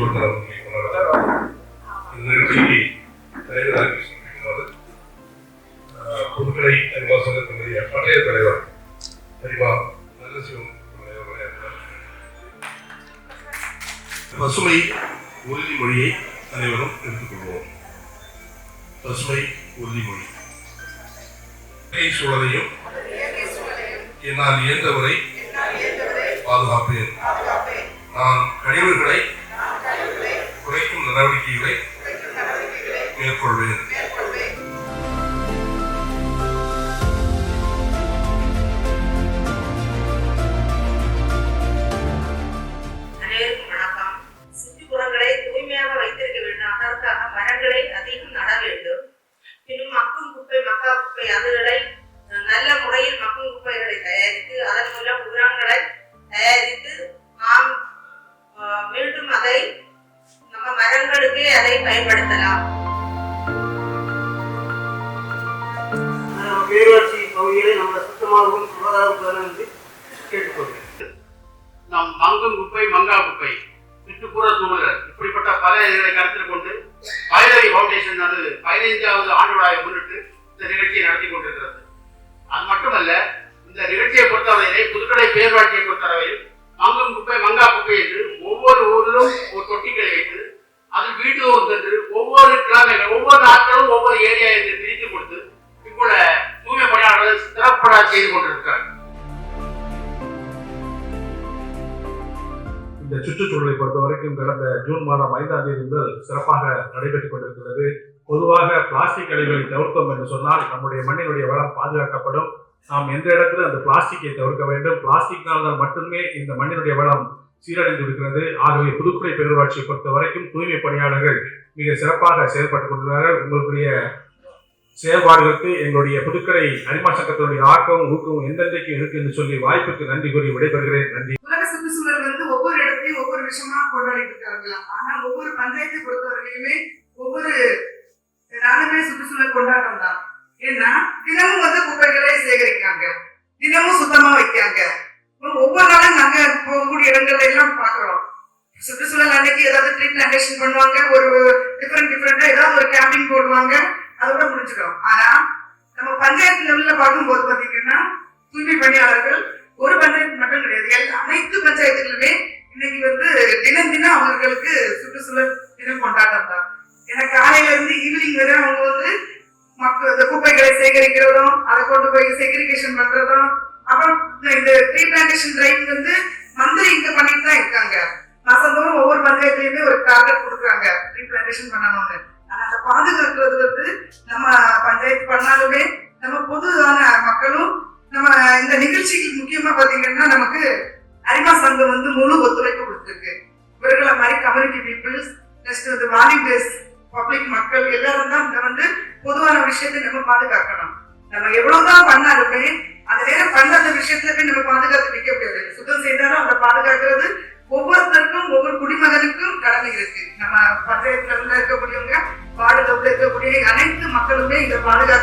சுதந்திரம் இந்த நிகழ்ச்சிக்கு தலைவராக புதுக்கடை அறிவா சங்கத்தினுடைய பழைய தலைவர் அறிவா நல்லசிவம் பசுமை உறுதிமொழியை அனைவரும் எடுத்துக்கொள்வோம். பசுமை உறுதிமொழி. சூழலையும் என்னால் இயன்றவரை பாதுகாப்பேன். நான் கழிவுகளை குறைக்கும் நடவடிக்கைகளை மேற்கொள்வேன். அனைவருக்கும் வணக்கம். சுற்றுப்புறங்களை தூய்மையாக வைத்திருக்க வேண்டும். அதற்காக மரங்களை அதிகம் நட வேண்டும். இன்னும் மக்கும் குப்பை மக்கா குப்பை அதுகளை நல்ல முறையில் மக்கும் குப்பைகளை தயாரித்து அதன் மூலம் உரங்களை தயாரித்து நாம் மீண்டும் அதை நம்ம மரங்களுக்கே அதை பயன்படுத்தலாம். பேரூராட்சி பகுதிகளை நம்ம சுத்தமாகவும் சுகாதாரம் என்று கேட்டுக்கொள்கிறேன். நம் மங்கும் குப்பை மங்கா குப்பை சுற்றுப்புற சூழல் இப்படிப்பட்ட பல இதை கருத்தில் கொண்டு பைலரி ஃபவுண்டேஷன் அது 15வது ஆண்டு விழாவை முன்னிட்டு இந்த நிகழ்ச்சியை நடத்தி கொண்டிருக்கிறது. அது மட்டுமல்ல, இந்த நிகழ்ச்சியை பொறுத்தவரையிலே புதுக்கடை பேரூராட்சியை பொறுத்தவரையில் மங்கும் குப்பை மங்கா குப்பை என்று ஒவ்வொரு ஊரிலும் ஒரு தொட்டிகளை வைத்து அதில் வீட்டுதோறும் சென்று ஒவ்வொரு கிராமங்கள் ஒவ்வொரு நாட்களும் ஒவ்வொரு ஏரியா என்று பிரித்து கொடுத்து இங்குள்ள தூய்மை பணியாளர்கள் சிறப்பாக செய்து கொண்டிருக்கிறார். இந்த சுற்றுச்சூழலை பொறுத்த வரைக்கும் கடந்த ஜூன் மாதம் 5ஆம் தேதி முதல் சிறப்பாக நடைபெற்றுக் கொண்டிருக்கிறது. பொதுவாக பிளாஸ்டிக் கழிவுகளை தவிர்த்தோம் என்று சொன்னால் நம்முடைய மண்ணினுடைய வளம் பாதுகாக்கப்படும். நாம் எந்த இடத்துல அந்த பிளாஸ்டிக்கை தவிர்க்க வேண்டும். பிளாஸ்டிக்னால் தான் மட்டுமே இந்த மண்ணினுடைய வளம் சீரடைந்து இருக்கிறது. ஆகவே புதுக்கடை பேரூராட்சியை பொறுத்த வரைக்கும் தூய்மை பணியாளர்கள் மிக சிறப்பாக செயல்பட்டுக் கொண்டுள்ளார்கள். உங்களுடைய செயல்பாடுகளுக்கு எங்களுடைய புதுக்கடை அரிமா சங்கத்தினுடைய ஆக்கமும் ஊக்கமும் எந்தெந்தைக்கு இருக்கு என்று சொல்லி வாய்ப்புக்கு நன்றி கூறி விடைபெறுகிறேன். நன்றி. உலக சுற்றுச்சூழல் ஒவ்வொரு இடத்தையும் ஒவ்வொரு விஷயமா கொண்டாடிட்டு இருக்காங்க. ஆனா ஒவ்வொரு பஞ்சாயத்தை பொறுத்தவரையிலுமே ஒவ்வொரு நாளுமே சுற்றுச்சூழல் கொண்டாட்டம் தான். ஏன்னா தினமும் குப்பைகளை சேகரிக்காங்க, தினமும் சுத்தமா வைக்காங்க. ஒவ்வொரு நாளும் நாங்க போகக்கூடிய இடங்கள்ல எல்லாம் பாக்குறோம். சுற்றுச்சூழல் அன்னைக்கு ஏதாவது ட்ரீ பிளான்டேஷன் பண்ணுவாங்க, ஒரு டிஃபரெண்டா ஏதாவது ஒரு கேம்பிங் போடுவாங்க, அதோட முடிச்சிடும். ஆனா நம்ம பஞ்சாயத்து லெவல்ல பார்க்கும்போது பாத்தீங்கன்னா தூய்மை பணியாளர்கள் ஒரு பஞ்சாயத்து மட்டும் கிடையாது, அனைத்து பஞ்சாயத்துகளுமே இன்னைக்கு தினம் தினம் அவர்களுக்கு சுற்றுச்சூழல் தினம் கொண்டாட்டம் தான். ஏன்னா காலையில இருந்து ஈவினிங் வரை அவங்க மக்கள் குப்பைகளை சேகரிக்கிறதும் அதை கொண்டு போய் செக்ரிகேஷன் பண்றதும், அப்புறம் இந்த ட்ரீ பிளான்டேஷன் டிரைவ் மந்திரி இங்க பண்ணிட்டு தான் இருக்காங்க. மாசந்தோறும் ஒவ்வொரு பஞ்சாயத்துலயுமே ஒரு டார்கெட் கொடுக்குறாங்க ட்ரீ பிளான்டேஷன் பண்ணணும்னு. ஆனா அதை பாதுகாக்கிறது நம்ம பஞ்சாயத்து பண்ணாலுமே நம்ம பொதுவான மக்களும் நம்ம இந்த நிகழ்ச்சிக்கு முக்கியமா பாத்தீங்கன்னா நமக்கு அரிமா சங்கம் முழு ஒத்துழைப்பு கொடுத்துருக்கு. இவர்களை மாதிரி community peoples next volunteers public மக்கள் எல்லாரும் தான் பொதுவான விஷயத்தை நம்ம பாதுகாக்கணும். நம்ம எவ்வளவுதான் பண்ணாலுமே அந்த நேரம் பண்ணாத விஷயத்துல போய் நம்ம பாதுகாத்து நிக்க முடியாது. சுத்தம் செய்தாலும் அதை பாதுகாக்கிறது ஒவ்வொருத்தருக்கும் ஒவ்வொரு குடிமகனுக்கும் கடமை இருக்கு. நம்ம பஞ்சாயத்துல இருக்கக்கூடியவங்க வார்டுல இருக்கக்கூடிய அனைத்து மக்களுமே இதை பாதுகாக்க